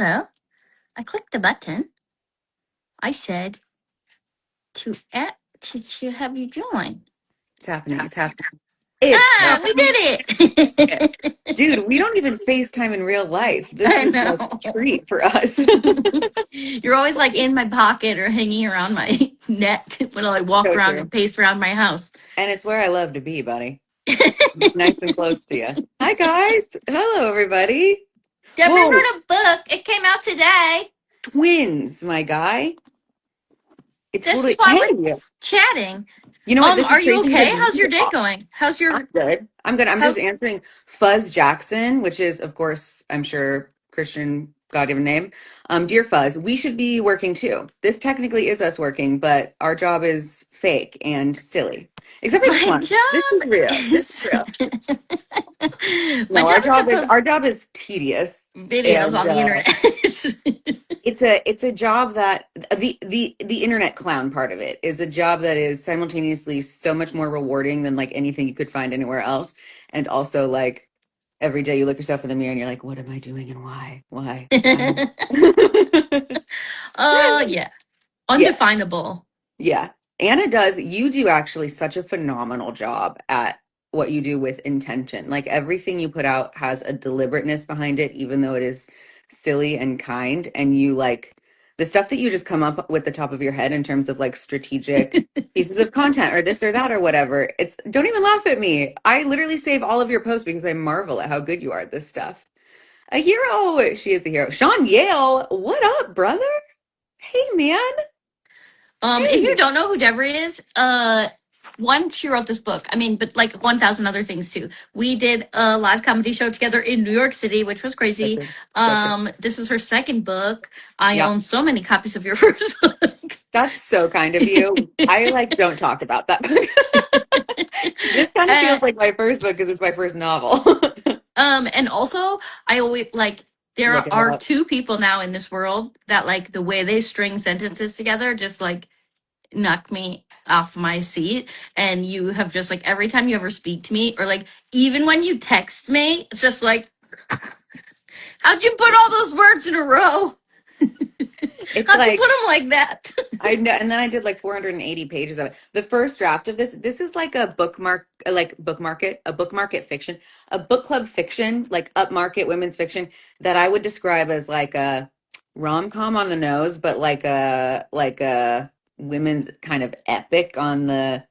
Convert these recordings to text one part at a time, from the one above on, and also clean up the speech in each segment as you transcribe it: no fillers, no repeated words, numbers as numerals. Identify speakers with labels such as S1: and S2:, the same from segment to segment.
S1: Hello. I clicked the button. I said to have you join.
S2: It's happening. It's happening. It's
S1: We
S2: happening.
S1: did it.
S2: Dude, we don't even FaceTime in real life. This
S1: I
S2: is like
S1: know.
S2: a treat for us.
S1: You're always like in my pocket or hanging around my neck when I walk
S2: So
S1: around
S2: true.
S1: and pace around my house.
S2: And it's where I love to be, buddy. It's nice and close to you. Hi, guys. Hello, everybody.
S1: Devrie
S2: Whoa,
S1: wrote a book. It came out today.
S2: twins, my guy. It's
S1: This is
S2: totally,
S1: why we're
S2: hey,
S1: chatting.
S2: you know what? This is
S1: Are you
S2: crazy
S1: okay?
S2: because
S1: How's your day going? How's
S2: I'm
S1: your
S2: good. I'm good. I'm
S1: how
S2: just answering Fuzz Jackson, which is, of course, I'm sure Christian God-given name. Dear Fuzz, we should be working too. This technically is us working, but our job is fake and silly. Except for this
S1: my
S2: one. This is
S1: job
S2: real. This is
S1: is
S2: real.
S1: my
S2: No,
S1: job is supposed
S2: our job is tedious,
S1: videos
S2: and
S1: on the internet.
S2: it's a job that the internet clown part of it is a job that is simultaneously so much more rewarding than like anything you could find anywhere else, and also like every day you look yourself in the mirror and you're like, what am I doing and why?
S1: Yeah.
S2: Yeah,
S1: Undefinable.
S2: yeah. Anna does, you do actually such a phenomenal job at what you do with intention. Like everything you put out has a deliberateness behind it, even though it is silly and kind. And you like the stuff that you just come up with the top of your head in terms of like strategic pieces of content or this or that or whatever. It's don't even laugh at me. I literally save all of your posts because I marvel at how good you are at this stuff. A hero. She is a hero. Sean Yale, what up, brother? Hey, man.
S1: If you
S2: Hey.
S1: don't know who Devrie is, one, she wrote this book. I mean, but like 1,000 other things too. We did a live comedy show together in New York City, which was
S2: So
S1: crazy.
S2: true. So true.
S1: This is her second book. I
S2: Yeah.
S1: own so many copies of your first book.
S2: That's so kind of you. I like don't talk about that book. This kind of
S1: uh,
S2: feels like my first book because it's my first novel.
S1: and also I always like
S2: Look
S1: there
S2: it
S1: are
S2: up.
S1: two people now in this world that like the way they string sentences together just like knock me off my seat. And you have just like every time you ever speak to me or like even when you text me, it's just like how'd you put all those words in a row?
S2: It's
S1: How'd you put
S2: like
S1: them like that?
S2: I know, and then I did like 480 pages of it. The first draft of this is like a bookmark, like a book market fiction, a book club fiction, like upmarket women's fiction that I would describe as like a rom-com on the nose, but like a women's kind of epic on the,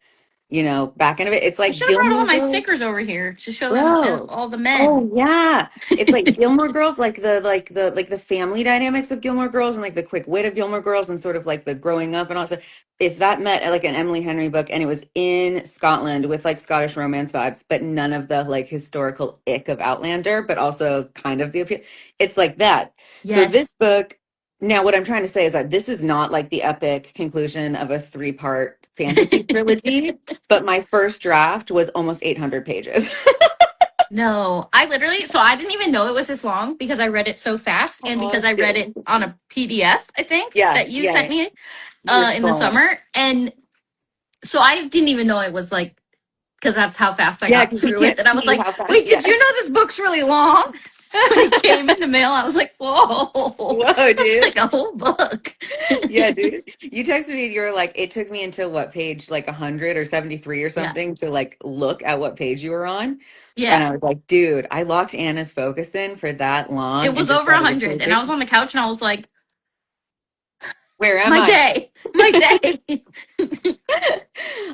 S2: back end of it. It's
S1: I
S2: like
S1: should have brought all
S2: Gilmore
S1: my
S2: Girls.
S1: stickers over here to show them to
S2: Bro.
S1: all the men.
S2: Oh yeah. It's like Gilmore Girls, like the family dynamics of Gilmore Girls and like the quick wit of Gilmore Girls and sort of like the growing up and all that stuff. If that met like an Emily Henry book and it was in Scotland with like Scottish romance vibes, but none of the like historical ick of Outlander, but also kind of the appeal. It's like that. So
S1: Yes.
S2: this book, now what I'm trying to say is that this is not like the epic conclusion of a three-part fantasy trilogy, but my first draft was almost 800 pages.
S1: No, I literally, so I didn't even know it was this long because I read it so fast and because
S2: Oh,
S1: I read it
S2: shit.
S1: on a PDF, I think,
S2: Yeah,
S1: that you
S2: yeah.
S1: sent me
S2: You were
S1: in the
S2: scrolling.
S1: summer. And so I didn't even know it was like, because that's how fast I
S2: Yeah,
S1: got
S2: because you
S1: through it.
S2: can't
S1: And I was
S2: see
S1: like,
S2: how fast.
S1: wait,
S2: Yeah.
S1: did you know this book's really long? When it came in the mail, I was like, whoa,
S2: Whoa,
S1: that's
S2: dude.
S1: like a whole book.
S2: Yeah, dude. You texted me and you were like, it took me until what page, like 100 or 73 or
S1: Yeah.
S2: something to like look at what page you were on. And
S1: Yeah.
S2: I was like, dude, I locked Anna's focus in for that
S1: It
S2: long and
S1: was
S2: just
S1: over
S2: thought it was
S1: 100. And I
S2: perfect.
S1: was on the couch and I was like,
S2: Where am
S1: my
S2: I?
S1: day, my day.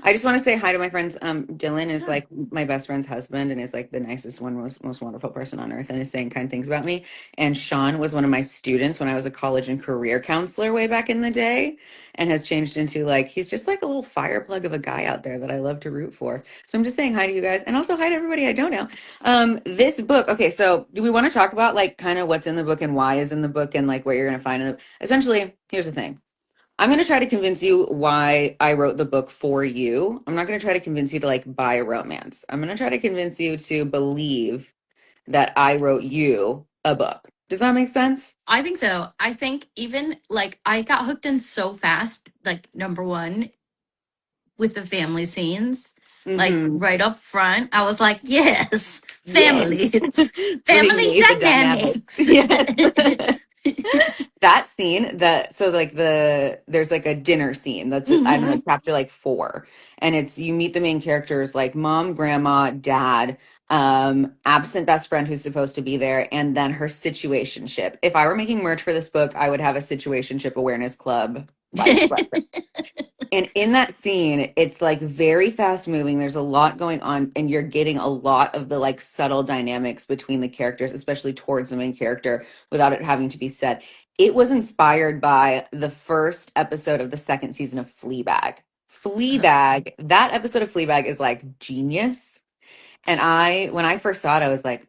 S2: I just want to say hi to my friends. Dylan is like my best friend's husband and is like the nicest one, most wonderful person on earth and is saying kind things about me. And Sean was one of my students when I was a college and career counselor way back in the day and has changed into like, he's just like a little fire plug of a guy out there that I love to root for. So I'm just saying hi to you guys and also hi to everybody I don't know. This book, okay, so do we want to talk about like kind of what's in the book and why is in the book and like what you're going to find in the, essentially, here's the thing. I'm going to try to convince you why I wrote the book for you. I'm not going to try to convince you to like buy a romance. I'm going to try to convince you to believe that I wrote you a book. Does that make sense?
S1: I think so. I think even like I got hooked in so fast, like number one, with the family scenes. Like
S2: Mm-hmm.
S1: right up front, I was like, yes,
S2: Yes.
S1: families,
S2: Giving
S1: family
S2: me the dynamics.
S1: dynamics.
S2: Yes. That scene, so like there's like a dinner scene that's I don't know,
S1: Hmm.
S2: chapter like 4, and it's you meet the main characters like mom, grandma, dad, absent best friend who's supposed to be there, and then her situationship. If I were making merch for this book, I would have a situationship awareness club like sweater. And in that scene, it's like very fast moving. There's a lot going on, and you're getting a lot of the like subtle dynamics between the characters, especially towards the main character, without it having to be said. It was inspired by the first episode of the second season of Fleabag. Fleabag, that episode of Fleabag is like genius. And when I first saw it, I was like,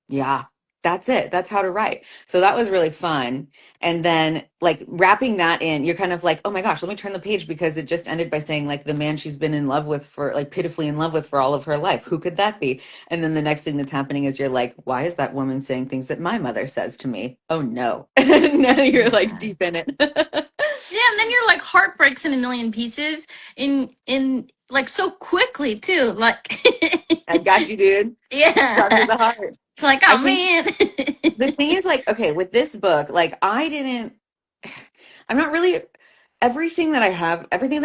S2: yeah, that's it. That's how to write. So that was really fun. And then, like, wrapping that in, you're kind of like, oh my gosh, let me turn the page because it just ended by saying, like, the man she's been in love with for, like, pitifully in love with for all of her life. Who could that be? And then the next thing that's happening is you're like, why is that woman saying things that my mother says to me? Oh no. And now you're like
S1: Yeah.
S2: deep in it.
S1: Yeah, and then your like heart breaks in a million pieces in like so quickly too. Like
S2: I got you, dude. Got to
S1: yeah.
S2: the heart.
S1: It's like,
S2: I
S1: oh
S2: think
S1: man.
S2: the thing is like, okay, with this book, like I'm not really everything that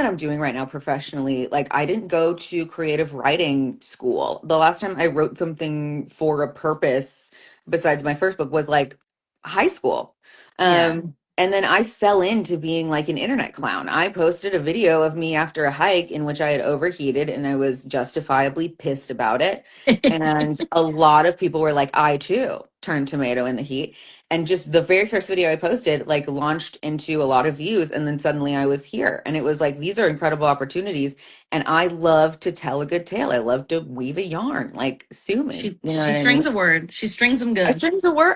S2: I'm doing right now professionally, like I didn't go to creative writing school. The last time I wrote something for a purpose besides my first book was like high school.
S1: Yeah.
S2: And then I fell into being like an internet clown. I posted a video of me after a hike in which I had overheated and I was justifiably pissed about it. And a lot of people were like, I too turned tomato in the heat. And just the very first video I posted, like, launched into a lot of views. And then suddenly I was here. And it was like, these are incredible opportunities. And I love to tell a good tale. I love to weave a yarn. Like, sue me.
S1: She
S2: You know what
S1: she
S2: I
S1: strings
S2: mean?
S1: a word. She strings them good.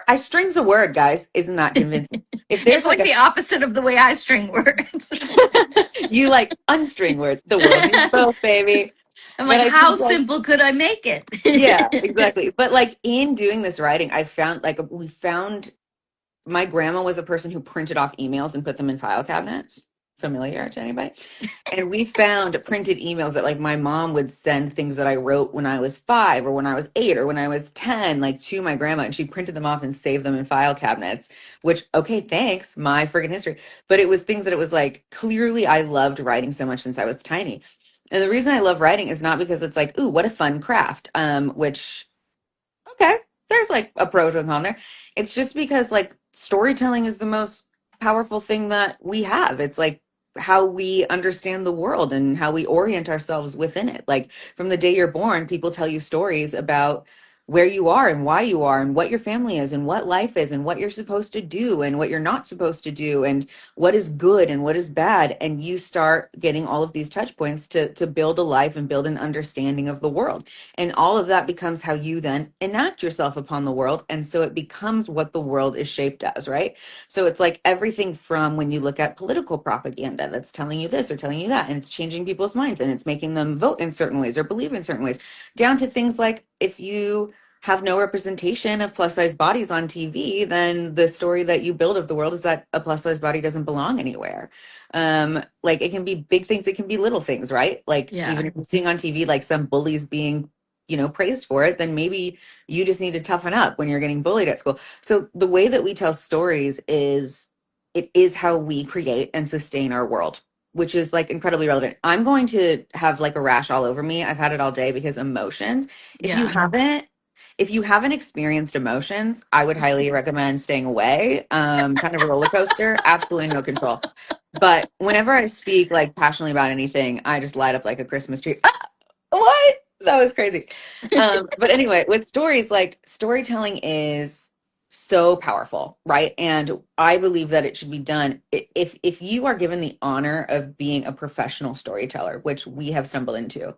S2: I strings a word, guys. Isn't that convincing? If
S1: It's
S2: there's like
S1: like the opposite of the way I string words.
S2: you like unstring words, the world needs both, baby.
S1: I'm
S2: But
S1: like,
S2: I
S1: how
S2: think like,
S1: simple could I make
S2: yeah,
S1: it?
S2: exactly. But like in doing this writing, I found like we found my grandma was a person who printed off emails and put them in file cabinets. Familiar to anybody? And we found printed emails that like my mom would send things that I wrote when I was 5 or when I was 8 or when I was 10, like to my grandma, and she printed them off and saved them in file cabinets, which, okay, thanks, my friggin' history. But it was things that it was like clearly I loved writing so much since I was tiny. And the reason I love writing is not because it's like, ooh, what a fun craft, which okay, there's like a pros and con there. It's just because like storytelling is the most powerful thing that we have. It's like how we understand the world and how we orient ourselves within it. Like from the day you're born, people tell you stories about where you are and why you are and what your family is and what life is and what you're supposed to do and what you're not supposed to do and what is good and what is bad, and you start getting all of these touch points to build a life and build an understanding of the world, and all of that becomes how you then enact yourself upon the world. And so it becomes what the world is shaped as, right? So it's like everything from when you look at political propaganda that's telling you this or telling you that, and it's changing people's minds and it's making them vote in certain ways or believe in certain ways, down to things like if you have no representation of plus size bodies on TV, then the story that you build of the world is that a plus size body doesn't belong anywhere. Like it can be big things, it can be little things, right? Like even
S1: Yeah.
S2: if you're seeing on TV like some bullies being, praised for it, then maybe you just need to toughen up when you're getting bullied at school. So the way that we tell stories is it is how we create and sustain our world, which is like incredibly relevant. I'm going to have like a rash all over me. I've had it all day because emotions. If you
S1: Yeah.
S2: haven't if you haven't experienced emotions, I would highly recommend staying away. Kind of a roller coaster, absolutely no control. But whenever I speak like passionately about anything, I just light up like a Christmas tree. What? That was crazy. But anyway, with stories, like storytelling is so powerful, right? And I believe that it should be done if you are given the honor of being a professional storyteller, which we have stumbled into.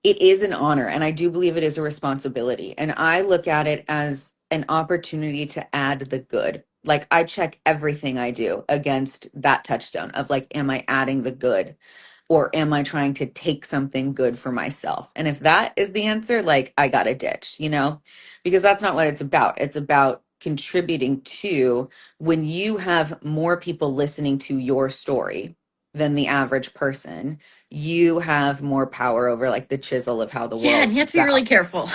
S2: It is an honor, and I do believe it is a responsibility. And I look at it as an opportunity to add the good. Like I check everything I do against that touchstone of like, am I adding the good? Or am I trying to take something good for myself? And if that is the answer, like I got a ditch, because that's not what it's about. It's about contributing to when you have more people listening to your story than the average person, you have more power over like the chisel of how the
S1: Yeah,
S2: world
S1: and you have
S2: comes
S1: to be really
S2: out.
S1: careful.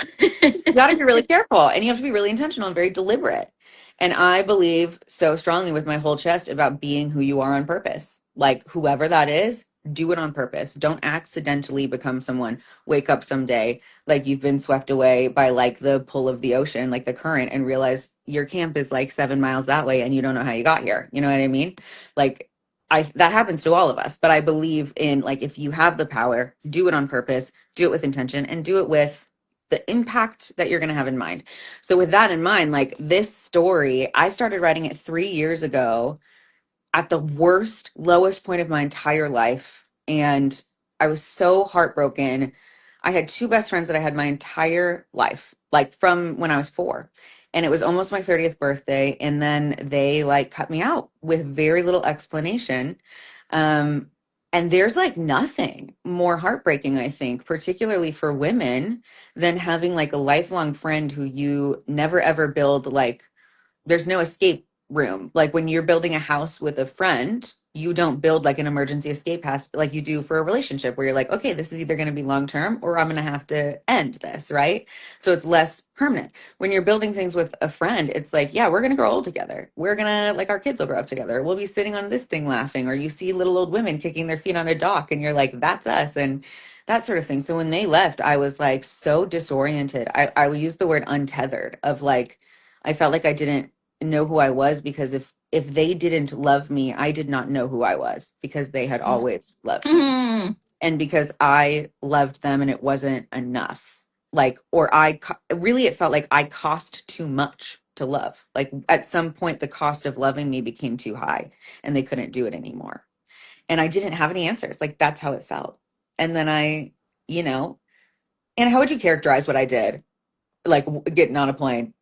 S2: You got to be really careful and you have to be really intentional and very deliberate. And I believe so strongly with my whole chest about being who you are on purpose. Like, whoever that is, do it on purpose. Don't accidentally become someone. Wake up someday like you've been swept away by like the pull of the ocean, like the current, and realize your camp is like 7 miles that way and you don't know how you got here. You know what I mean? Like, that happens to all of us, but I believe in, like, if you have the power, do it on purpose, do it with intention, and do it with the impact that you're going to have in mind. So with that in mind, like, this story, I started writing it 3 years ago at the worst, lowest point of my entire life. And I was so heartbroken. I had two best friends that I had my entire life, like from when I was 4. And it was almost my 30th birthday. And then they like cut me out with very little explanation. Um, and there's like nothing more heartbreaking, I think, particularly for women, than having like a lifelong friend who you never ever build like there's no escape room. Like when you're building a house with a friend, you don't build like an emergency escape house like you do for a relationship where you're like, okay, this is either going to be long term or I'm going to have to end this, right? So it's less permanent. When you're building things with a friend, it's like, yeah, we're going to grow old together. We're going to, like, our kids will grow up together. We'll be sitting on this thing laughing, or you see little old women kicking their feet on a dock and you're like, that's us. And that sort of thing. So when they left, I was like so disoriented. I would use the word untethered of like, I felt like I didn't know who I was, because if they didn't love me, I did not know who I was, because they had always loved me.
S1: Mm.
S2: And because I loved them and it wasn't enough. Like, or really, it felt like I cost too much to love. Like at some point, the cost of loving me became too high and they couldn't do it anymore. And I didn't have any answers. Like, that's how it felt. And then you know, and how would you characterize what I did? Like getting on a plane.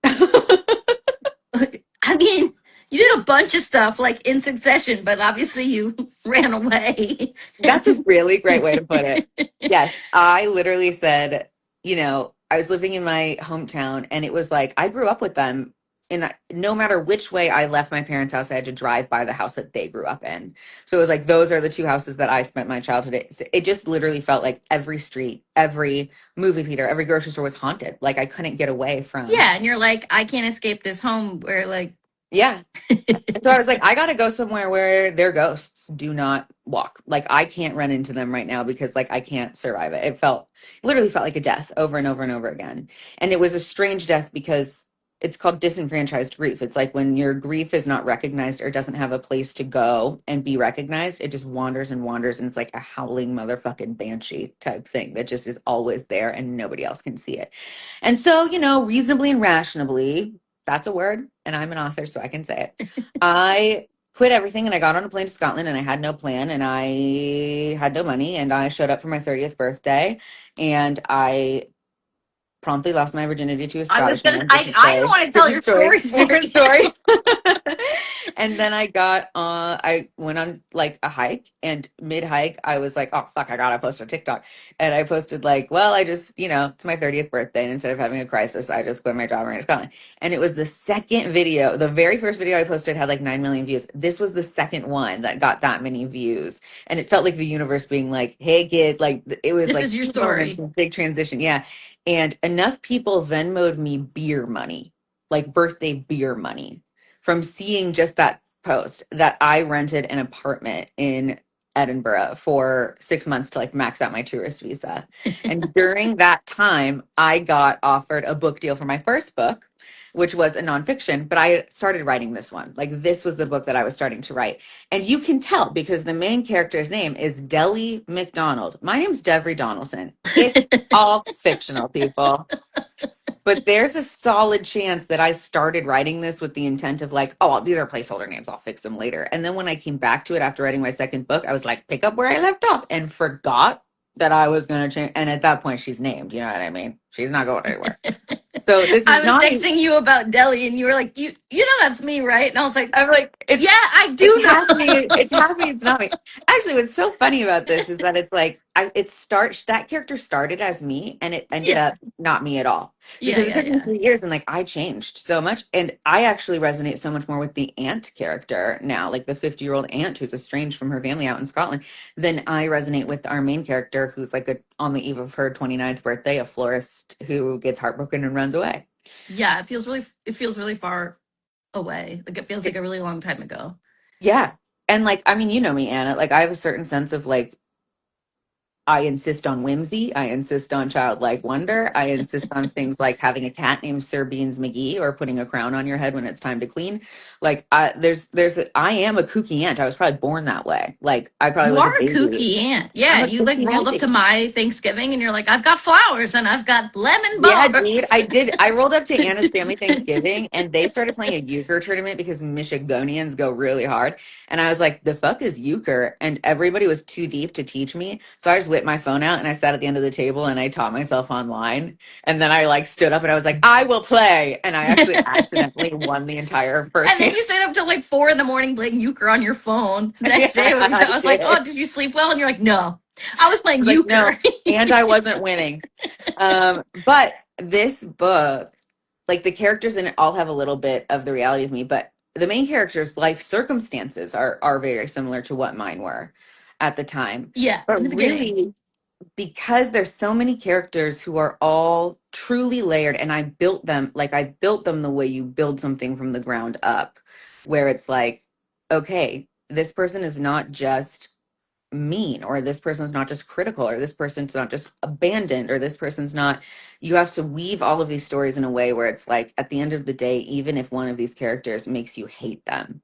S1: I mean, you did a bunch of stuff like in succession, but obviously you ran away.
S2: That's a really great way to put it. Yes, I literally said, I was living in my hometown and it was like I grew up with them. And no matter which way I left my parents' house, I had to drive by the house that they grew up in. So it was like those are the two houses that I spent my childhood in. It just literally felt like every street, every movie theater, every grocery store was haunted. Like I couldn't get away from.
S1: Yeah, and you're like, I can't escape this home where like
S2: Yeah. And so I was like, I got to go somewhere where their ghosts do not walk. Like I can't run into them right now because like I can't survive it. Literally felt like a death over and over and over again. And it was a strange death because it's called disenfranchised grief. It's like when your grief is not recognized or doesn't have a place to go and be recognized, it just wanders and wanders. And it's like a howling motherfucking banshee type thing that just is always there and nobody else can see it. And so, reasonably and rationally, that's a word, and I'm an author, so I can say it. I quit everything and I got on a plane to Scotland and I had no plan and I had no money and I showed up for my 30th birthday and I promptly lost my virginity to a
S1: I was
S2: Scottish
S1: gonna
S2: man. Different
S1: I don't
S2: story.
S1: want to tell
S2: Different
S1: your
S2: story.
S1: story for
S2: Different
S1: you.
S2: story. And then I went on like a hike, and mid hike I was like, oh fuck, I gotta post on TikTok. And I posted like, well, I just, it's my 30th birthday and instead of having a crisis, I just quit my job and ran to Scotland. And it was the second video. The very first video I posted had like 9 million views. This was the second one that got that many views. And it felt like the universe being like, hey kid, like it was
S1: This
S2: like
S1: is your
S2: two moments,
S1: story.
S2: a big transition. Yeah. And enough people Venmoed me beer money, like birthday beer money, from seeing just that post, that I rented an apartment in Edinburgh for 6 months to like max out my tourist visa. And during that time, I got offered a book deal for my first book, which was a nonfiction, but I started writing this one. Like this was the book that I was starting to write. And you can tell because the main character's name is Deli McDonald. My name's Devrie Donaldson. It's all fictional, people. But there's a solid chance that I started writing this with the intent of like, oh, these are placeholder names. I'll fix them later. And then when I came back to it after writing my second book, I was like, pick up where I left off, and forgot that I was going to change. And at that point, she's named. You know what I mean? She's not going anywhere. So this is
S1: I was
S2: not.
S1: texting you about Delhi and you were like, you know that's me, right? And I was like,
S2: I'm like,
S1: yeah, I
S2: it's
S1: do
S2: half
S1: know.
S2: me, it's half me, it's not me. Actually, what's so funny about this is that it's like that character started as me and it ended
S1: Yeah.
S2: up not me at all.
S1: Yeah,
S2: Because it
S1: yeah,
S2: took me
S1: yeah.
S2: 3 years and like I changed so much. And I actually resonate so much more with the aunt character now, like the 50-year-old aunt who's estranged from her family out in Scotland, than I resonate with our main character who's like on the eve of her 29th birthday, a florist who gets heartbroken and runs away.
S1: Yeah, it feels really far away. Like it feels like
S2: It,
S1: a really long time ago.
S2: yeah. And like, I mean, you know me, Anna, like I have a certain sense of like, I insist on whimsy. I insist on childlike wonder. I insist on things like having a cat named Sir Beans McGee or putting a crown on your head when it's time to clean. Like, I am a kooky aunt. I was probably born that way. Like, I probably
S1: You
S2: was a
S1: are a
S2: baby.
S1: kooky aunt.
S2: I'm
S1: Yeah,
S2: a
S1: you like
S2: kooky
S1: rolled up to
S2: auntie.
S1: my Thanksgiving and you're like, I've got flowers and I've got lemon
S2: Yeah, dude,
S1: bars.
S2: I did. I rolled up to Anna's family Thanksgiving and they started playing a euchre tournament because Michigonians go really hard. And I was like, the fuck is euchre? And everybody was too deep to teach me. So I just whipped my phone out and I sat at the end of the table and I taught myself online. And then I like stood up and I was like, I will play. And I actually accidentally won the entire first
S1: And then
S2: hand.
S1: you stayed up till like 4 in the morning playing euchre on your phone. The next day,
S2: Yeah, I
S1: I was like,
S2: did.
S1: "Oh, did you sleep well?" And you're like, "No, I was
S2: I
S1: playing
S2: was like,
S1: euchre."
S2: no. And I wasn't winning. But this book, like the characters in it all have a little bit of the reality of me, but the main character's life circumstances are very similar to what mine were at the time.
S1: Yeah,
S2: But
S1: in the beginning.
S2: really, because there's so many characters who are all truly layered, and I built them the way you build something from the ground up, where it's like, okay, this person is not just mean, or this person's not just critical, or this person's not just abandoned, or this person's not. You have to weave all of these stories in a way where it's like at the end of the day, even if one of these characters makes you hate them,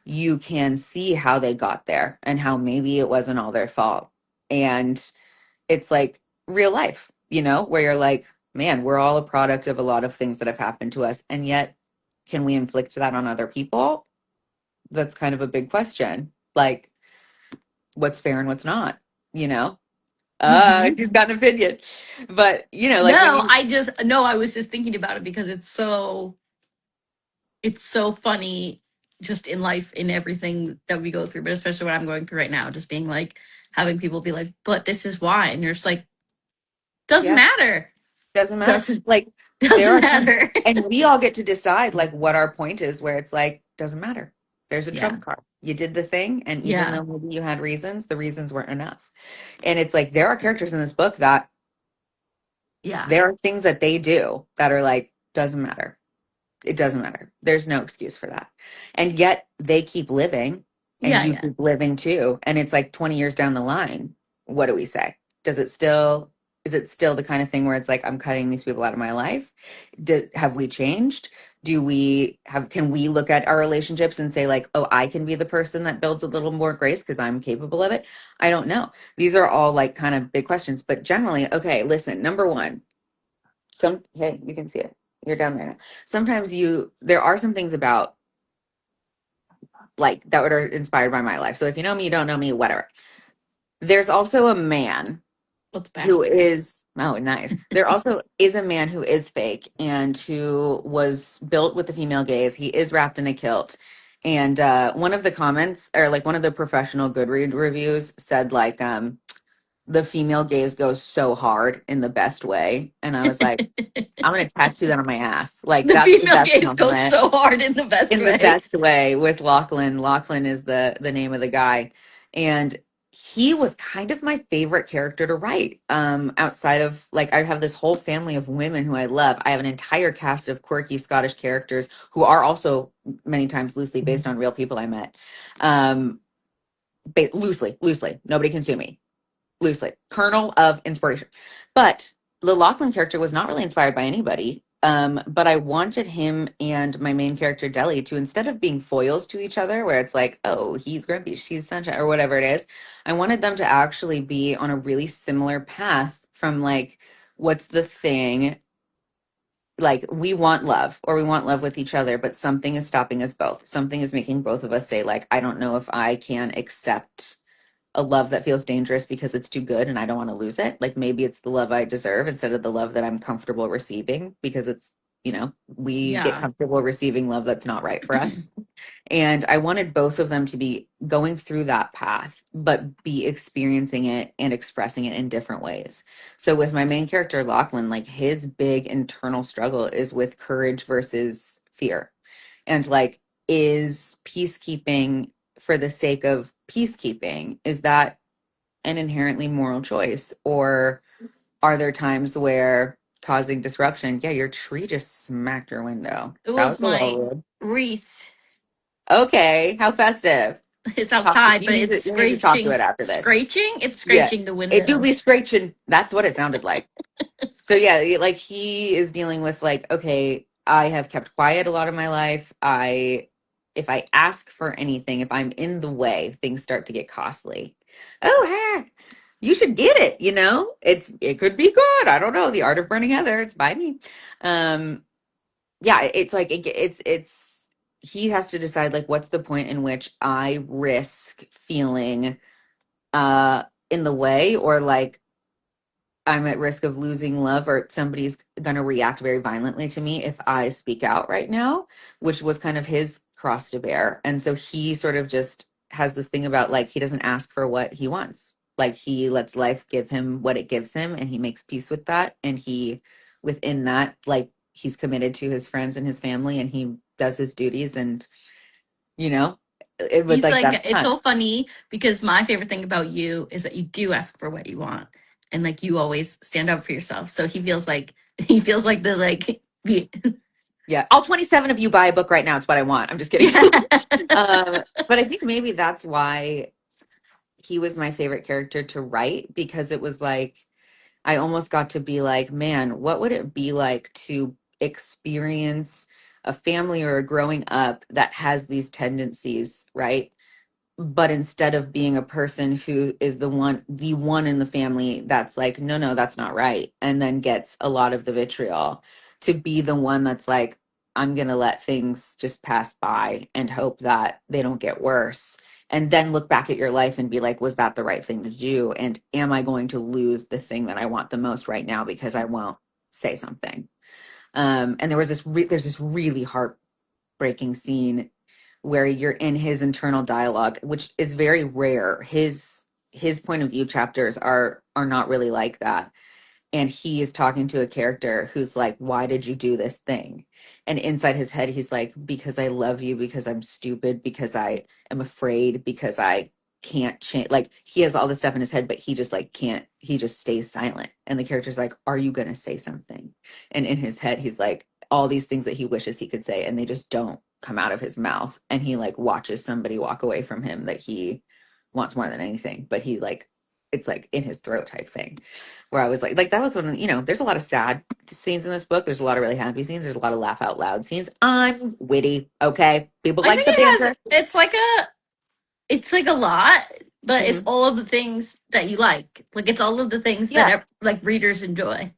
S2: you can see how they got there and how maybe it wasn't all their fault. And it's like real life, where you're like, man, we're all a product of a lot of things that have happened to us, and yet can we inflict that on other people? That's kind of a big question. Like, what's fair and what's not, you know?
S1: Hmm.
S2: She's got an opinion. But, like when
S1: No,
S2: you,
S1: I was just thinking about it because it's so funny just in life in everything that we go through, but especially what I'm going through right now, just being like having people be like, "But this is why," and you're just like, "Doesn't
S2: yeah,
S1: matter,
S2: doesn't matter.
S1: doesn't
S2: Like, there
S1: doesn't
S2: are times,
S1: matter."
S2: and we all get to decide like what our point is, where it's like, doesn't matter. There's a
S1: Yeah,
S2: trump card. You did the thing, and even
S1: yeah,
S2: though maybe you had reasons, the reasons weren't enough. And it's like there are characters in this book that
S1: yeah,
S2: there are things that they do that are like, doesn't matter. It doesn't matter. There's no excuse for that. And yet they keep living and
S1: yeah,
S2: you
S1: yeah,
S2: keep living too. And it's like 20 years down the line. What do we say? Does it still, is it still the kind of thing where it's like, I'm cutting these people out of my life? Have we changed? Can we look at our relationships and say like, oh, I can be the person that builds a little more grace because I'm capable of it? I don't know. These are all like kind of big questions, but generally, okay, listen, number one, hey, you can see it. You're down there now. Sometimes there are some things about like that are inspired by my life. So if you know me, you don't know me, whatever. There's also a man
S1: what's
S2: who
S1: bachelor?
S2: is, oh, nice. There also is a man who is fake and who was built with the female gaze. He is wrapped in a kilt. And one of the comments, or like one of the professional Goodread reviews said like, the female gaze goes so hard in the best way. And I was like, I'm gonna tattoo that on my ass. Like
S1: The
S2: that's the
S1: female
S2: best
S1: gaze goes
S2: compliment
S1: so hard in the best
S2: in the
S1: way.
S2: best way with Lachlan. Lachlan is the name of the guy. And he was kind of my favorite character to write. Outside of like I have this whole family of women who I love. I have an entire cast of quirky Scottish characters who are also many times loosely based on real people I met. Um loosely. Nobody can sue me loosely, kernel of inspiration. But the Lachlan character was not really inspired by anybody. But I wanted him and my main character Deli to, instead of being foils to each other, where it's like, oh, he's grumpy, she's sunshine, or whatever it is, I wanted them to actually be on a really similar path from like, what's the thing? Like, we want love or we want love with each other, but something is stopping us both. Something is making both of us say, like, I don't know if I can accept a love that feels dangerous because it's too good and I don't want to lose it. Like maybe it's the love I deserve instead of the love that I'm comfortable receiving because we get
S1: Yeah,
S2: comfortable receiving love that's not right for us. And I wanted both of them to be going through that path, but be experiencing it and expressing it in different ways. So with my main character, Lachlan, like his big internal struggle is with courage versus fear. And like, is peacekeeping for the sake of peacekeeping, is that an inherently moral choice? Or are there times where causing disruption. Yeah, your tree just smacked your window.
S1: It
S2: That was
S1: was
S2: a little
S1: my
S2: rude.
S1: wreath.
S2: Okay, how festive.
S1: It's outside,
S2: You
S1: but
S2: need
S1: it's
S2: to talk to
S1: screeching.
S2: it after this.
S1: Scratching? It's
S2: Yeah,
S1: scratching the
S2: it do
S1: window.
S2: be screeching. That's what it sounded like. So yeah, like he is dealing with like, okay, I have kept quiet a lot of my life. If I ask for anything, if I'm in the way, things start to get costly. Oh, heck, you should get it. It could be good. I don't know. The Art of Burning Heather. It's by me. Yeah, it's like it's he has to decide like what's the point in which I risk feeling in the way or like I'm at risk of losing love or somebody's going to react very violently to me if I speak out right now, which was kind of his cross to bear. And so he sort of just has this thing about like he doesn't ask for what he wants. Like he lets life give him what it gives him and he makes peace with that. And he, within that, like he's committed to his friends and his family and he does his duties. And, you know, it was
S1: He's
S2: like,
S1: like,
S2: that's
S1: it's
S2: not,
S1: so funny because my favorite thing about you is that you do ask for what you want. And like you always stand up for yourself. So he feels like the like the
S2: yeah. All 27 of you buy a book right now. It's what I want. I'm just kidding.
S1: yeah.
S2: But I think maybe that's why he was my favorite character to write because it was like I almost got to be like, man, what would it be like to experience a family or a growing up that has these tendencies, right? But instead of being a person who is the one in the family that's like no no that's not right and then gets a lot of the vitriol, to be the one that's like I'm going to let things just pass by and hope that they don't get worse, and then look back at your life and be like, was that the right thing to do, and am I going to lose the thing that I want the most right now because I won't say something. And there's this really heartbreaking scene where you're in his internal dialogue, which is very rare. His point of view chapters are not really like that. And he is talking to a character who's like, why did you do this thing? And inside his head he's like, because I love you, because I'm stupid, because I am afraid, because I can't change. Like he has all this stuff in his head but he just like can't, he just stays silent. And the character's like, are you going to say something? And in his head he's like all these things that he wishes he could say and they just don't come out of his mouth, and he like watches somebody walk away from him that he wants more than anything, but he like it's like in his throat type thing, where I was like that was one of there's a lot of sad scenes in this book. There's a lot of really happy scenes. There's a lot of laugh out loud scenes. I'm witty. Okay. People
S1: I
S2: like
S1: think
S2: the
S1: it has
S2: banter.
S1: it's like a lot, but it's
S2: Mhm.
S1: all of the things that you like. Like it's all of the things that
S2: Yeah.
S1: like readers enjoy.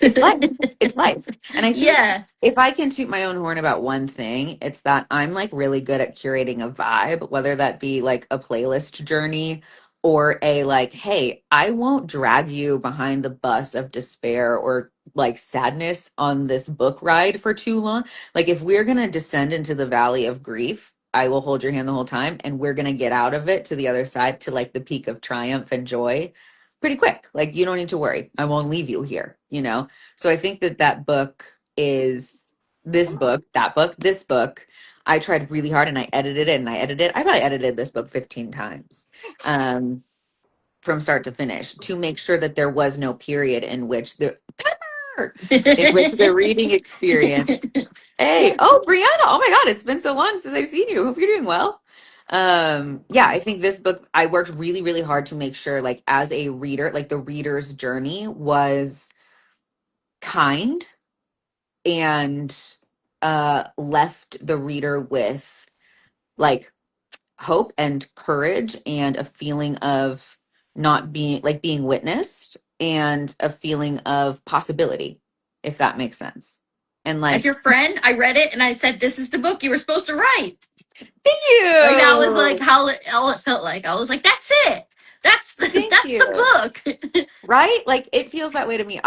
S2: It's life. It's life. And I think
S1: Yeah.
S2: if I can toot my own horn about one thing, it's that I'm like really good at curating a vibe, whether that be like a playlist journey or a like, hey, I won't drag you behind the bus of despair or like sadness on this book ride for too long. Like if we're going to descend into the valley of grief, I will hold your hand the whole time and we're going to get out of it to the other side to like the peak of triumph and joy pretty quick. Like you don't need to worry. I won't leave you here. So I think that book is this book, that book, this book. I tried really hard and I edited it and I edited it. I probably edited this book 15 times um, from start to finish to make sure that there was no period in which the reading experience. Hey, oh Brianna, oh my God, it's been so long since I've seen you. Hope you're doing well. Yeah, I think this book I worked really, really hard to make sure, like as a reader, like the reader's journey was kind and left the reader with like hope and courage and a feeling of not being witnessed and a feeling of possibility, if that makes sense. And
S1: As
S2: like,
S1: your friend, I read it and I said, "This is the book you were supposed to write."
S2: thank
S1: Like that was like
S2: you.
S1: how all it felt like. I was like, "That's it. That's
S2: Thank
S1: that's
S2: you.
S1: the book."
S2: Right? Like it feels that way to me.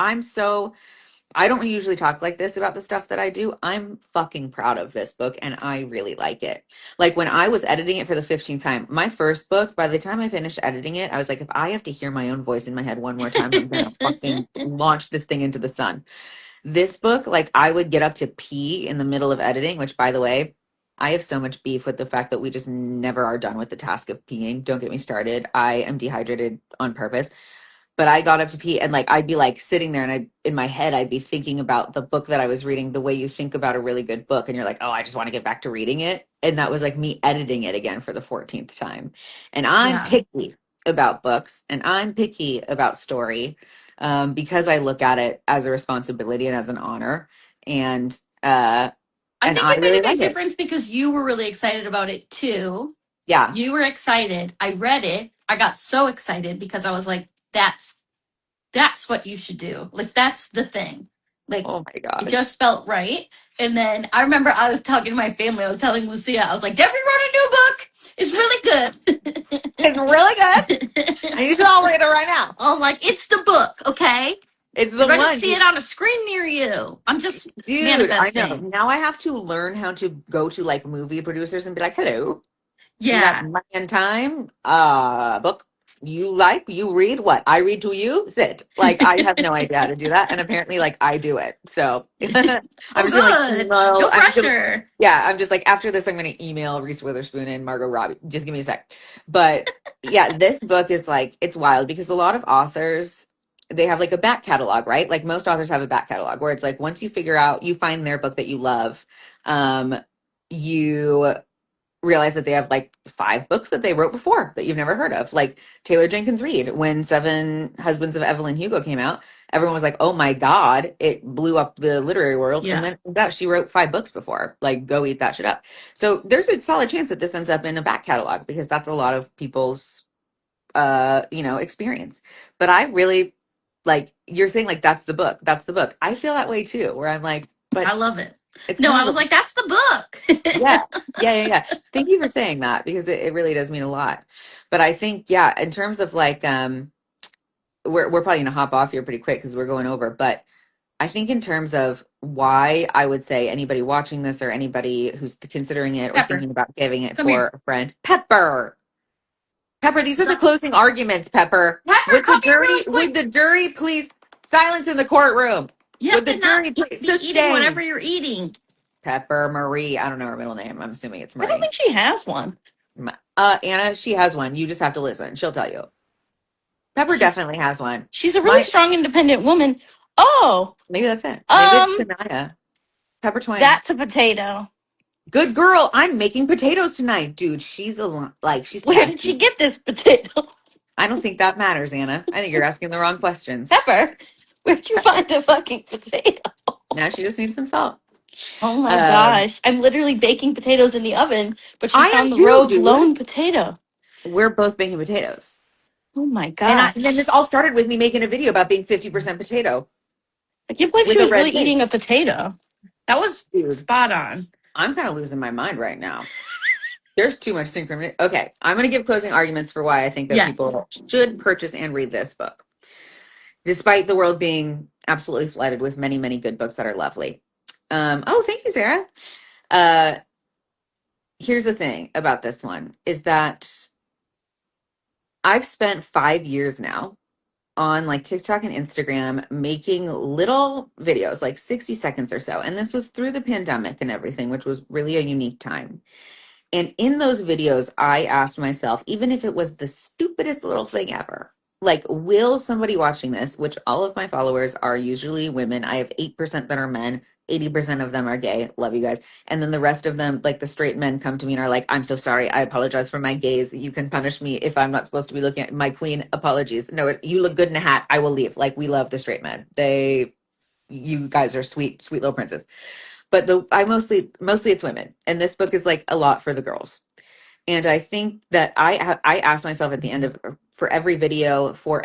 S2: I don't usually talk like this about the stuff that I do. I'm fucking proud of this book and I really like it. Like when I was editing it for the 15th time, my first book, by the time I finished editing it, I was like, if I have to hear my own voice in my head one more time, I'm gonna fucking launch this thing into the sun. This book, like I would get up to pee in the middle of editing, which by the way, I have so much beef with the fact that we just never are done with the task of peeing. Don't get me started. I am dehydrated on purpose. but I got up to pee and like I'd be like sitting there and I in my head I'd be thinking about the book that I was reading the way you think about a really good book and you're like, "Oh, I just want to get back to reading it." And that was like me editing it again for the 14th time. And I'm
S1: Yeah.
S2: picky about books and I'm picky about story because I look at it as a responsibility and as an honor and
S1: I
S2: and
S1: think
S2: I
S1: it made
S2: really
S1: a big
S2: like it.
S1: difference because you were really excited about it too.
S2: Yeah.
S1: You were excited. I read it. I got so excited because I was like, that's what you should do. Like that's the thing. Like
S2: Oh my
S1: it
S2: gosh.
S1: just felt right. And then I remember I was talking to my family. I was telling Lucia, I was like, Devrie wrote a new book. It's
S2: It's really good.
S1: really
S2: I
S1: good.
S2: need to all read it right now.
S1: I was like, it's the book, okay?
S2: It's
S1: You're
S2: the
S1: gonna
S2: one.
S1: see it on a screen near you. I'm just
S2: Dude, I know.
S1: manifesting.
S2: Now I have to learn how to go to like movie producers and be like, "Hello, you got
S1: Yeah.
S2: money and time? Book you read what I read to you? Sit." Like I have no idea how to do that, and apparently, like I do it. So I'm
S1: Oh,
S2: just gonna like
S1: good.
S2: email.
S1: No
S2: I'm just gonna,
S1: pressure.
S2: yeah. I'm just like after this, I'm gonna email Reese Witherspoon and Margot Robbie. Just give me a sec. But yeah, this book is like it's wild because a lot of authors they have like a back catalog, right? Like most authors have a back catalog where it's like once you figure out you find their book that you love, um, you realize that they have like 5 books that they wrote before that you've never heard of. Like Taylor Jenkins Reid, when Seven Husbands of Evelyn Hugo came out, everyone was like, "Oh my God, it blew up the literary world." And
S1: Yeah,
S2: then that she wrote 5 books before. Like, go eat that shit up. So there's a solid chance that this ends up in a back catalog because that's a lot of people's experience. But I really like you're saying like that's the book. That's the book. I feel that way too, where I'm like,
S1: I
S2: but
S1: love it.
S2: it's
S1: No,
S2: kind
S1: I
S2: of
S1: was
S2: a
S1: like, that's the
S2: yeah,
S1: book.
S2: yeah. Thank you for saying that because it really does mean a lot. But I think, yeah, in terms of like, we're probably gonna hop off here pretty quick because we're going over. But I think in terms of why I would say anybody watching this or anybody who's considering it or
S1: Pepper,
S2: thinking about giving it
S1: come
S2: for
S1: here.
S2: a friend, Pepper, these are the
S1: Pepper,
S2: closing arguments, Pepper.
S1: come here really
S2: Would
S1: quick.
S2: the jury please silence in the courtroom?
S1: You have
S2: Would the
S1: to not
S2: jury please
S1: be eating whatever
S2: sustain?
S1: you're eating.
S2: Pepper Marie, I don't know her middle name. I'm assuming it's
S1: I don't
S2: Marie.
S1: think she has one.
S2: Anna, she has one. You just have to listen. She'll tell you. Pepper
S1: She's
S2: definitely has one.
S1: she's a really
S2: My
S1: strong, independent woman. Oh,
S2: maybe that's it. Maybe it's
S1: um,
S2: Shania. Pepper Twang.
S1: that's a potato.
S2: Good girl. I'm making potatoes tonight, dude. She's like she's
S1: Where did
S2: tacky.
S1: she get this potato?
S2: I don't think that matters, Anna. I think you're asking the wrong questions.
S1: Pepper, where'd you
S2: Pepper.
S1: find a fucking potato?
S2: Now she just needs some salt.
S1: Oh my
S2: Um,
S1: gosh. I'm literally baking potatoes in the oven, but she
S2: I am
S1: found the
S2: too,
S1: rogue
S2: dude.
S1: lone potato.
S2: We're both baking potatoes.
S1: Oh my
S2: And then this
S1: gosh.
S2: all started with me making a video about being 50% potato
S1: I can't believe she
S2: with a
S1: was
S2: red
S1: really eating a
S2: face.
S1: potato. That was
S2: Dude,
S1: spot on.
S2: I'm kind of losing my mind right now. There's too much synchronicity. Okay, I'm going to give closing arguments for why I think that
S1: Yes.
S2: people should purchase and read this book, despite the world being absolutely flooded with many, many good books that are lovely. Thank you, Sarah. Uh, Here's the thing about this one is that I've spent 5 years now on like TikTok and Instagram making little videos, like 60 seconds or so. And this was through the pandemic and everything, which was really a unique time. And in those videos, I asked myself, even if it was the stupidest little thing ever, like, will somebody watching this, which all of my followers are usually women, I have 8% that are men, 80% of them are gay. Love you guys. And then the rest of them, like the straight men, come to me and are like, "I'm so sorry. I apologize for my gaze. You can punish me if I'm not supposed to be looking at my queen. Apologies. No, you look good in a hat. I will leave." Like, we love the straight men. You guys are sweet, sweet little princes. But I mostly it's women. And this book is like a lot for the girls. And I think that I ask myself at the end of for every video, for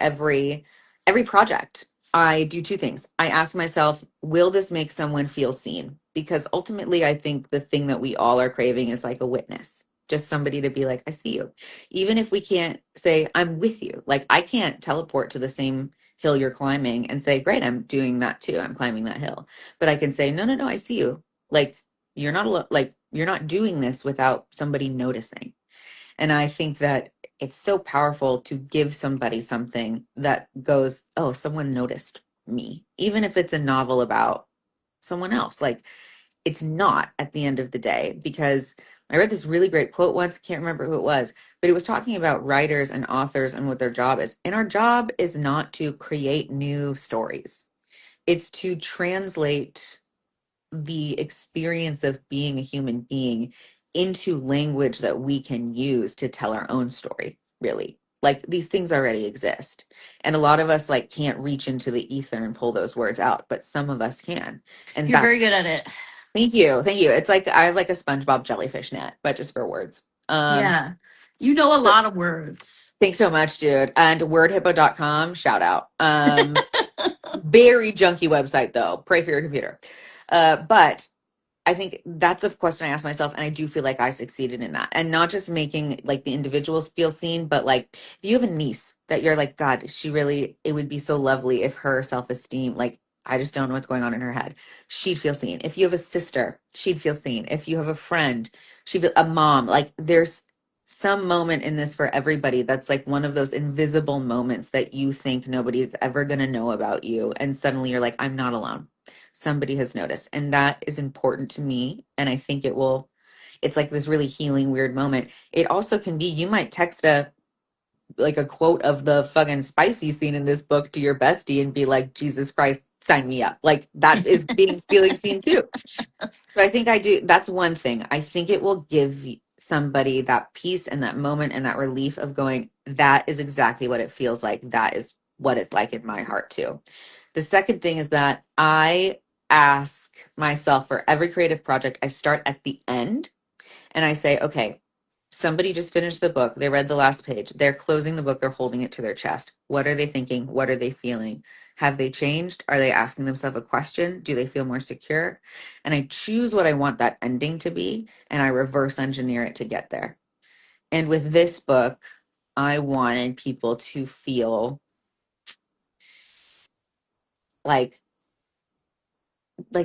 S2: every project, I do 2 things. I ask myself, will this make someone feel seen? Because ultimately, I think the thing that we all are craving is like a witness, just somebody to be like, "I see you." Even if we can't say, "I'm with you." Like I can't teleport to the same hill you're climbing and say, "Great, I'm doing that too. I'm climbing that hill." But I can say, "No, no, no, I see you." Like you're not like you're not doing this without somebody noticing. And I think that it's so powerful to give somebody something that goes, "Oh, someone noticed me." Even if it's a novel about someone else. Like it's not at the end of the day because I read this really great quote once, can't remember who it was, but it was talking about writers and authors and what their job is. And our job is not to create new stories. It's to translate the experience of being a human being into language that we can use to tell our own story, really. Like these things already exist. And a lot of us like can't reach into the ether and pull those words out, but some of us can. And
S1: You're very
S2: that's
S1: good at it.
S2: thank you. Thank you. It's like I have like a SpongeBob jellyfish net, but just for words.
S1: Yeah. You know a
S2: So
S1: lot of words.
S2: thanks so much, dude. And wordhippo.com, shout out. Very junky website though. Pray for your computer. But I think that's the question I asked myself, and I do feel like I succeeded in that. And not just making like the individuals feel seen, but like if you have a niece that you're like, God, she really, it would be so lovely if her self-esteem, like I just don't know what's going on in her head. She'd feel seen. If you have a sister, she'd feel seen. If you have a friend, she'd feel a mom. Like there's some moment in this for everybody that's like one of those invisible moments that you think nobody's ever going to know about you. And suddenly you're like, I'm not alone, somebody has noticed, and that is important to me, and I think it will, it's like this really healing weird moment. It also can be you might text a like a quote of the fucking spicy scene in this book to your bestie and be like, Jesus Christ, sign me up. Like that is being feeling seen too. So I think I do, that's one thing. I think it will give somebody that peace and that moment and that relief of going, that is exactly what it feels like. That is what it's like in my heart too. The second thing is that I ask myself for every creative project, I start at the end and I say, okay, somebody just finished the book. They read the last page. They're closing the book. They're holding it to their chest. What are they thinking? What are they feeling? Have they changed? Are they asking themselves a question? Do they feel more secure? And I choose what I want that ending to be, and I reverse engineer it to get there. And with this book, I wanted people to feel like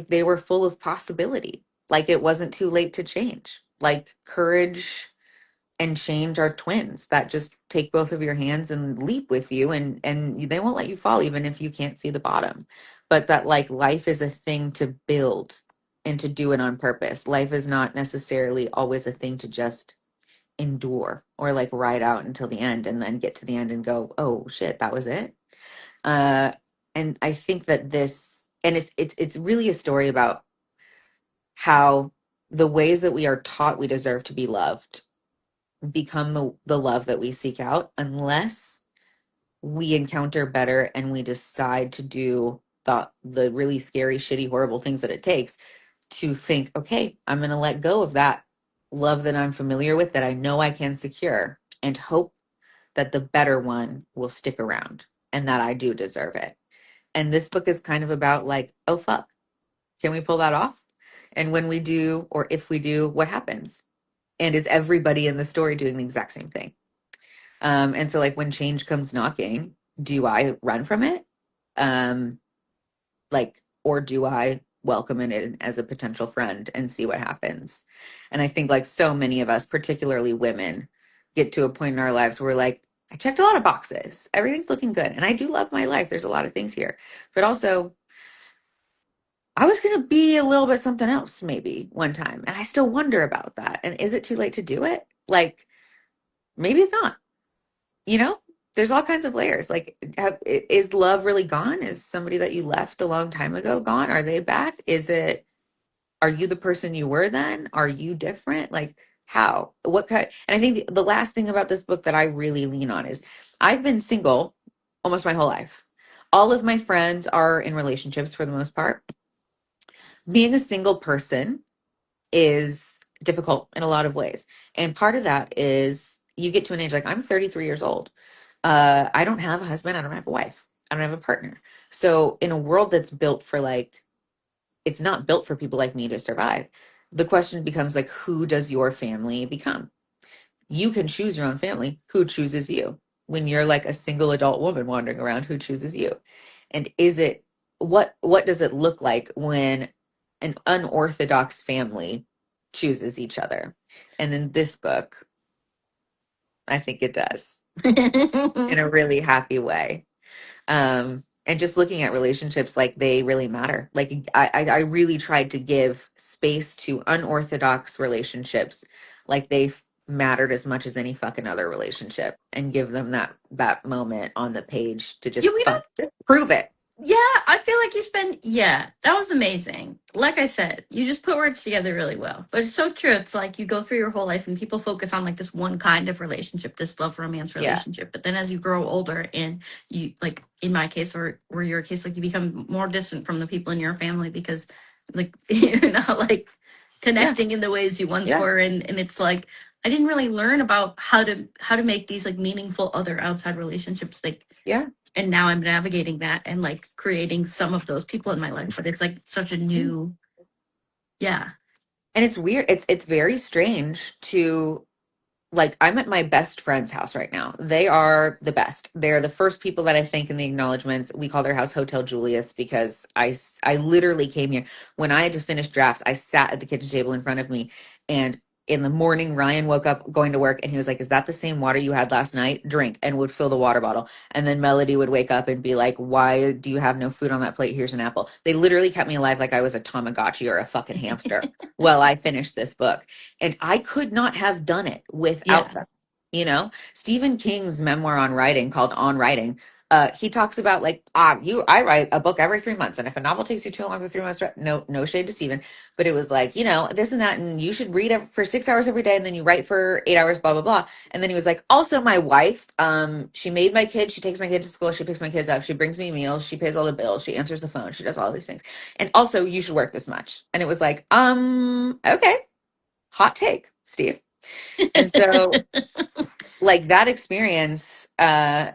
S2: they were full of possibility, like it wasn't too late to change, like courage and change are twins that just take both of your hands and leap with you, and they won't let you fall even if you can't see the bottom. But that like life is a thing to build and to do it on purpose. Life is not necessarily always a thing to just endure or like ride out until the end and then get to the end and go, oh shit, that was it. uh and I think that this, and it's really a story about how the ways that we are taught we deserve to be loved become the love that we seek out unless we encounter better and we decide to do the really scary, shitty, horrible things that it takes to think, okay, I'm going to let go of that love that I'm familiar with, that I know I can secure, and hope that the better one will stick around and that I do deserve it. And this book is kind of about like, oh fuck, can we pull that off? And when we do, or if we do, what happens? And is everybody in the story doing the exact same thing? And so like when change comes knocking, do I run from it? Um, like, or do I welcome it in as a potential friend and see what happens? And I think like so many of us, particularly women, get to a point in our lives where we're like, I checked a lot of boxes. Everything's looking good. And I do love my life. There's a lot of things here. But also, I was going to be a little bit something else maybe one time. And I still wonder about that. And is it too late to do it? Like, maybe it's not. You know, there's all kinds of layers. Like, is love really gone? Is somebody that you left a long time ago gone? Are they back? Is it, are you the person you were then? Are you different? Like, how? What kind? And I think the last thing about this book that I really lean on is I've been single almost my whole life. All of my friends are in relationships for the most part. Being a single person is difficult in a lot of ways. And part of that is you get to an age like I'm 33 years old. I don't have a husband. I don't have a wife. I don't have a partner. So in a world that's built for like, it's not built for people like me to survive. The question becomes like, who does your family become? You can choose your own family. Who chooses you? When you're like a single adult woman wandering around, who chooses you? And is it, what does it look like when an unorthodox family chooses each other? And in this book, I think it does in a really happy way. And just looking at relationships like they really matter. Like I really tried to give space to unorthodox relationships like mattered as much as any fucking other relationship, and give them that moment on the page to
S1: Yeah,
S2: just
S1: we don't.
S2: just prove it.
S1: Yeah, I feel like you spend. Yeah, that was amazing. Like I said, you just put words together really well. But it's so true. It's like you go through your whole life and people focus on like this one kind of relationship, this love romance
S2: Yeah.
S1: relationship. But then as you grow older and you, like in my case or your case, like you become more distant from the people in your family because like you're not like
S2: Yeah.
S1: connecting in the ways you once
S2: Yeah.
S1: were. And it's like I didn't really learn about how to make these like meaningful other outside relationships like,
S2: Yeah.
S1: and now I'm navigating that and like creating some of those people in my life. But it's like such a new, yeah,
S2: And it's weird. It's very strange to, like, I'm at my best friend's house right now. They are the best. They're the first people that I thank in the acknowledgments. We call their house Hotel Julius because I literally came here when I had to finish drafts. I sat at the kitchen table in front of me, and in the morning, Ryan woke up going to work and he was like, "Is that the same water you had last night? Drink," and would fill the water bottle. And then Melody would wake up and be like, "Why do you have no food on that plate? Here's an apple." They literally kept me alive like I was a Tamagotchi or a fucking hamster while I finished this book. And I could not have done it without
S1: yeah,
S2: them. Stephen King's memoir on writing called On Writing, he talks about like, I write a book every 3 months. And if a novel takes you too long for 3 months, no shade to Stephen, but it was like, this and that. And you should read it for 6 hours every day. And then you write for 8 hours, blah, blah, blah. And then he was like, also my wife, she made my kids, she takes my kids to school, she picks my kids up, she brings me meals, she pays all the bills, she answers the phone, she does all these things. And also you should work this much. And it was like, okay, hot take, Steve. And so like that experience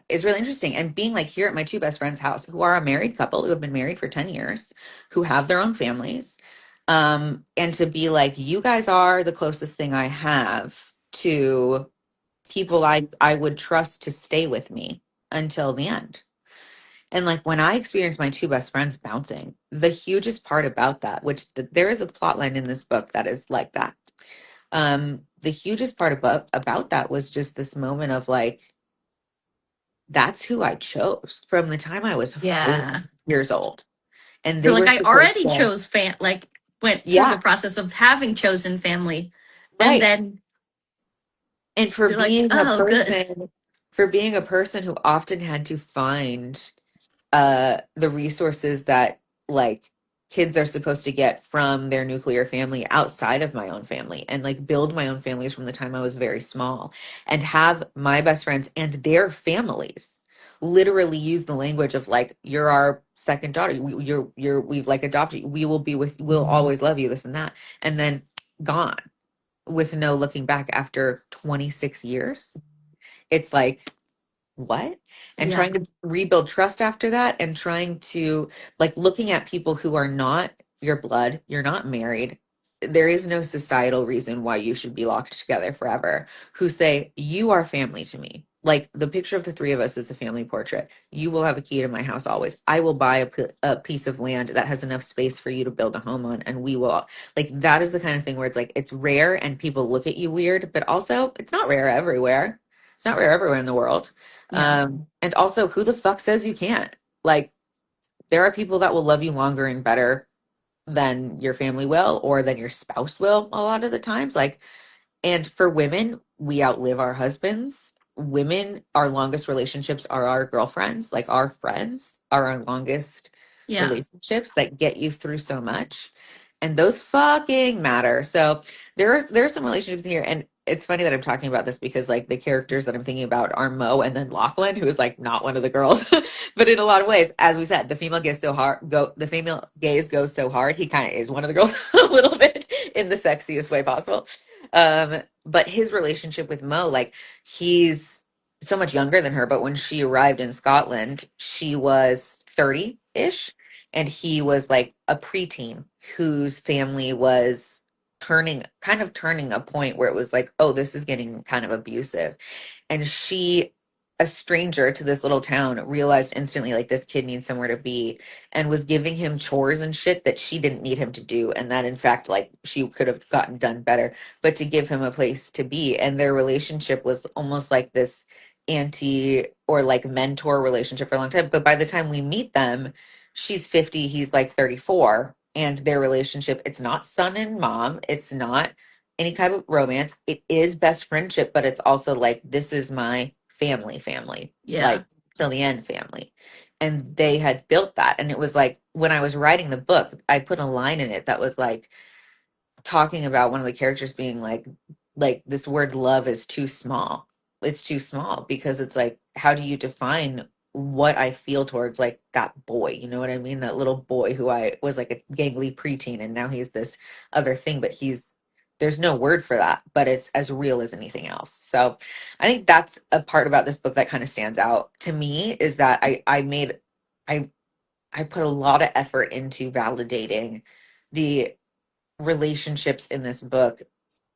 S2: is really interesting, and being like here at my two best friends house who are a married couple who have been married for 10 years, who have their own families, and to be like, you guys are the closest thing I have to people I would trust to stay with me until the end. And like when I experienced my two best friends bouncing, the hugest part about that, which there is a plot line in this book that is like that, the hugest part about that was just this moment of like, that's who I chose from the time I was four
S1: yeah.
S2: years old. And
S1: You're
S2: they
S1: like,
S2: were
S1: I
S2: supposed
S1: already
S2: to,
S1: chose like went through the
S2: yeah,
S1: process of having chosen family. And
S2: right.
S1: then
S2: And
S1: you're like, oh, good.
S2: for being a person who often had to find the resources that like kids are supposed to get from their nuclear family outside of my own family, and like build my own families from the time I was very small, and have my best friends and their families literally use the language of like, you're our second daughter, we've like adopted you, we will be with, we'll always love you, this and that, and then gone with no looking back after 26 years. It's like, what? And
S1: Yeah,
S2: trying to rebuild trust after that, and trying to like looking at people who are not your blood, you're not married. There is no societal reason why you should be locked together forever, who say, you are family to me. Like the picture of the three of us is a family portrait. You will have a key to my house always. I will buy a piece of land that has enough space for you to build a home on, and we will, like, that is the kind of thing where it's like, it's rare and people look at you weird, but also it's not rare everywhere. It's not rare everywhere in the world.
S1: yeah,
S2: And also, who the fuck says you can't? Like, there are people that will love you longer and better than your family will, or than your spouse will a lot of the times. Like, and for women, we outlive our husbands. Women, our longest relationships are our girlfriends, like our friends are our longest
S1: yeah,
S2: relationships that get you through so much. And those fucking matter. So there are some relationships here. And it's funny that I'm talking about this because like the characters that I'm thinking about are Mo and then Lachlan, who is like not one of the girls. But in a lot of ways, as we said, the female gaze goes so hard. He kind of is one of the girls a little bit in the sexiest way possible. But his relationship with Mo, like, he's so much younger than her, but when she arrived in Scotland, she was 30-ish, and he was like a preteen whose family was turning a point where it was like, oh, this is getting kind of abusive. And she, a stranger to this little town, realized instantly like this kid needs somewhere to be, and was giving him chores and shit that she didn't need him to do, and that in fact like she could have gotten done better, but to give him a place to be. And their relationship was almost like this auntie or like mentor relationship for a long time. But by the time we meet them, she's 50, he's like 34, and their relationship, it's not son and mom, it's not any kind of romance. It is best friendship, but it's also like, this is my family,
S1: Yeah.
S2: like till the end family. And they had built that. And it was like, when I was writing the book, I put a line in it that was like, talking about one of the characters being like this word love is too small. It's too small because it's like, how do you define what I feel towards like that boy? You know what I mean? That little boy who I was like a gangly preteen and now he's this other thing, but there's no word for that, but it's as real as anything else. So I think that's a part about this book that kind of stands out to me, is that I I put a lot of effort into validating the relationships in this book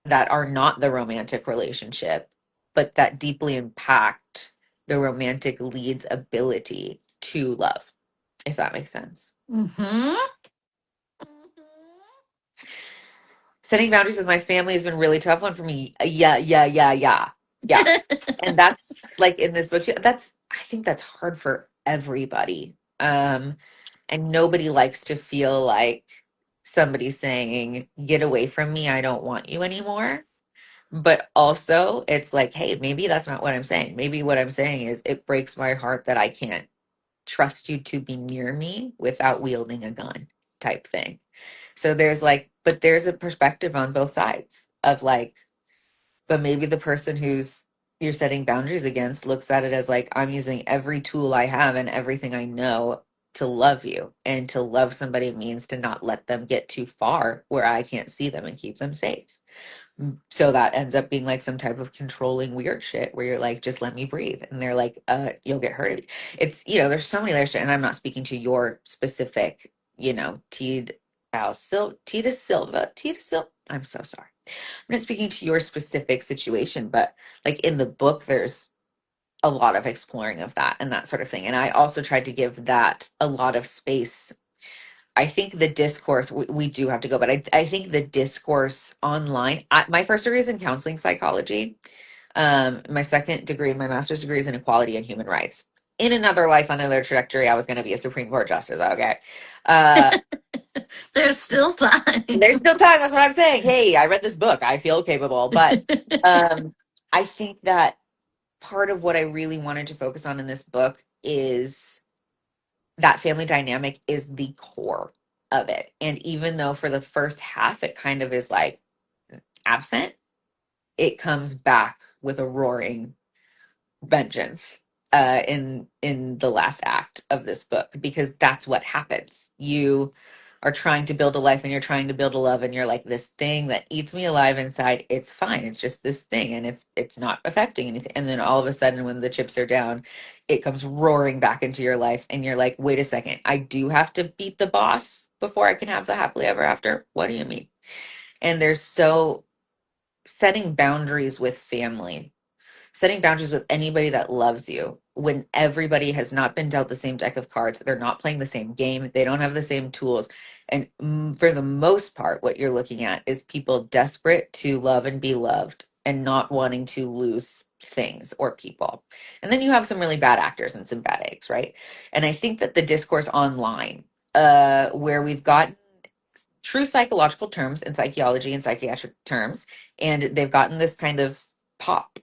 S2: that are not the romantic relationship, but that deeply impact the romantic lead's ability to love, if that makes sense.
S1: Mm-hmm.
S2: Setting boundaries with my family has been a really tough one for me. Yeah. And that's like in this book too. I think that's hard for everybody. And nobody likes to feel like somebody saying, "Get away from me, I don't want you anymore." But also, it's like, hey, maybe that's not what I'm saying. Maybe what I'm saying is, it breaks my heart that I can't trust you to be near me without wielding a gun, type thing. So but there's a perspective on both sides of like, but maybe the person who's you're setting boundaries against looks at it as like, I'm using every tool I have and everything I know to love you. And to love somebody means to not let them get too far where I can't see them and keep them safe. So that ends up being like some type of controlling weird shit where you're like, just let me breathe. And they're like, you'll get hurt. It's, there's so many layers to it. And I'm not speaking to your specific, Tita Silva. I'm so sorry. I'm not speaking to your specific situation, but like in the book, there's a lot of exploring of that and that sort of thing. And I also tried to give that a lot of space. I think the discourse, we do have to go, but I think the discourse online, my first degree is in counseling psychology. My second degree, my master's degree is in equality and human rights. In another life, on another trajectory, I was going to be a Supreme Court justice. Okay. Uh,
S1: There's still time.
S2: there's still time. That's what I'm saying. Hey, I read this book. I feel capable. But um, I think that part of what I really wanted to focus on in this book is that family dynamic is the core of it. And even though for the first half it kind of is like absent, it comes back with a roaring vengeance in the last act of this book, because that's what happens. You are trying to build a life and you're trying to build a love, and you're like, this thing that eats me alive inside, it's fine, it's just this thing, and it's not affecting anything. And then all of a sudden, when the chips are down, it comes roaring back into your life, and you're like, wait a second, I do have to beat the boss before I can have the happily ever after. What do you mean? And there's so setting boundaries with family, setting boundaries with anybody that loves you, when everybody has not been dealt the same deck of cards, they're not playing the same game, they don't have the same tools. And for the most part, what you're looking at is people desperate to love and be loved and not wanting to lose things or people. And then you have some really bad actors and some bad eggs, right? And I think that the discourse online, where we've got true psychological terms and psychology and psychiatric terms, and they've gotten this kind of pop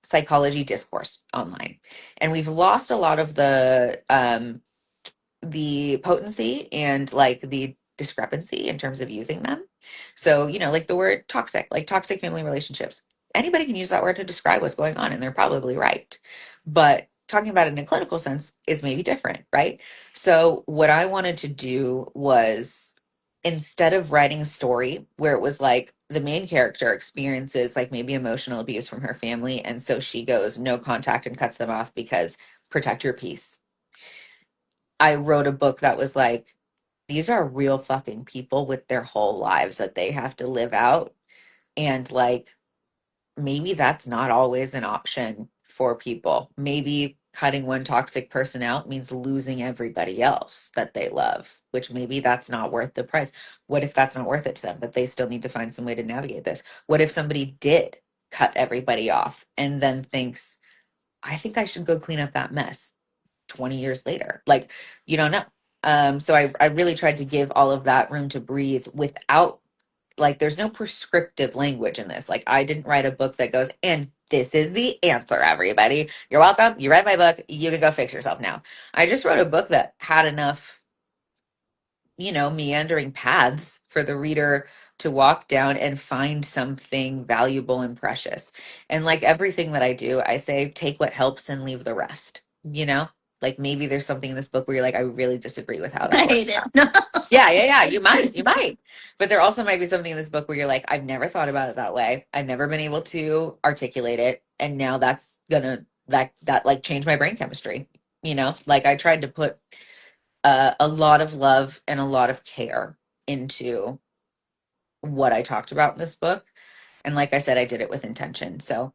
S2: psychology discourse online, and we've lost a lot of the potency and like the discrepancy in terms of using them. So, like the word toxic, like toxic family relationships, anybody can use that word to describe what's going on, and they're probably right. But talking about it in a clinical sense is maybe different, right? So, what I wanted to do was, instead of writing a story where it was like the main character experiences like maybe emotional abuse from her family, and so she goes no contact and cuts them off because protect your peace, I wrote a book that was like, these are real fucking people with their whole lives that they have to live out. And like, maybe that's not always an option for people. Maybe cutting one toxic person out means losing everybody else that they love, which maybe that's not worth the price. What if that's not worth it to them, but they still need to find some way to navigate this? What if somebody did cut everybody off and then thinks, I think I should go clean up that mess 20 years later? Like, you don't know. So I really tried to give all of that room to breathe without like there's no prescriptive language in this. Like I didn't write a book that goes, and this is the answer, everybody. You're welcome. You read my book. You can go fix yourself now. I just wrote a book that had enough, meandering paths for the reader to walk down and find something valuable and precious. And like everything that I do, I say take what helps and leave the rest, you know? Like maybe there's something in this book where you're like, I really disagree with how
S1: I
S2: that works.
S1: hate it. No.
S2: Yeah, yeah, yeah. You might. But there also might be something in this book where you're like, I've never thought about it that way. I've never been able to articulate it. And now that's gonna that like change my brain chemistry. Like I tried to put a lot of love and a lot of care into what I talked about in this book. And like I said, I did it with intention. So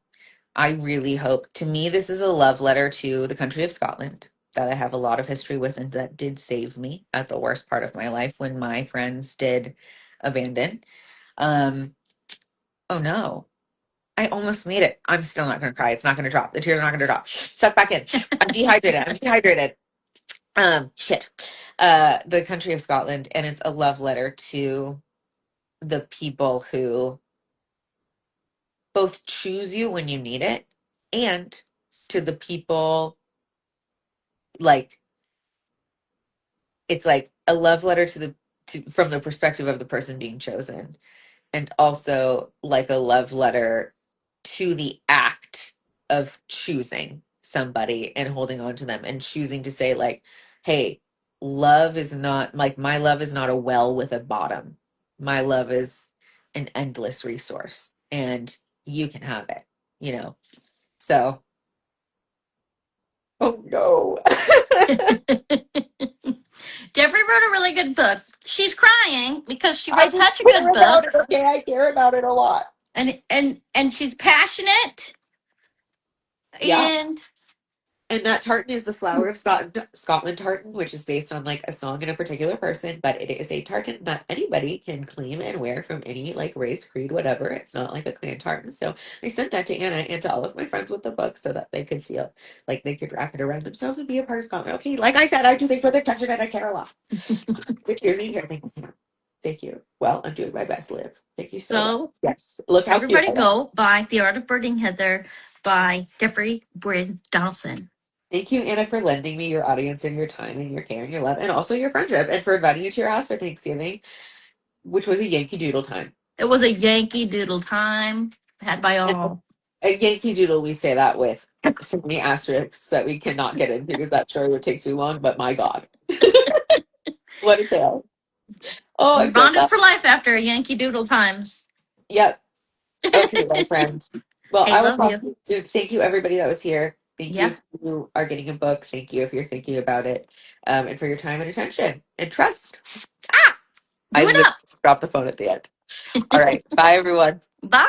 S2: I really hope, to me, this is a love letter to the country of Scotland that I have a lot of history with and that did save me at the worst part of my life when my friends did abandon. Um, oh no, I almost made it. I'm still not going to cry. It's not going to drop. The tears are not going to drop. Suck back in. I'm dehydrated. I'm dehydrated. Shit. The country of Scotland, and it's a love letter to the people who both choose you when you need it and to the people, like it's like a love letter from the perspective of the person being chosen, and also like a love letter to the act of choosing somebody and holding on to them and choosing to say like, hey, love is not like, my love is not a well with a bottom. My love is an endless resource and you can have it. So, oh no.
S1: Devrie wrote a really good book. She's crying because she
S2: I
S1: wrote
S2: just
S1: such a
S2: care
S1: good
S2: about
S1: book,
S2: it, okay? I care about it a lot.
S1: and she's passionate,
S2: Yeah.
S1: and
S2: And that tartan is the flower of Scotland tartan, which is based on like a song and a particular person, but it is a tartan that anybody can claim and wear from any like race, creed, whatever. It's not like a clan tartan. So I sent that to Anna and to all of my friends with the book so that they could feel like they could wrap it around themselves and be a part of Scotland. Okay, like I said, I do things with intention and I care a lot. Which here's me here. Thank you, Sam. Thank you. Well, I'm doing my best, Liv. Thank you so much.
S1: so
S2: Yes. Look how cute
S1: everybody
S2: I am.
S1: go buy The Art of Birding Heather by Devrie Bryn Donaldson.
S2: Thank you, Anna, for lending me your audience and your time and your care and your love and also your friendship and for inviting you to your house for Thanksgiving, which was a Yankee Doodle time.
S1: It was a Yankee Doodle time had by
S2: And
S1: all.
S2: a Yankee Doodle, we say that with so many asterisks that we cannot get into because that story would take too long, but my God. What a tale. Oh,
S1: We're
S2: I'm so
S1: bonded
S2: glad.
S1: for life after a Yankee Doodle times.
S2: Yep. Okay, my friends. Well,
S1: I
S2: I will
S1: love
S2: talk
S1: you.
S2: to you soon. Thank you, everybody that was here. Thank you
S1: Yeah,
S2: if you are getting a book. Thank you if you're thinking about it. And for your time and attention and trust. Ah, I
S1: do it
S2: literally
S1: up.
S2: dropped the phone at the end. All right. Bye, everyone.
S1: Bye.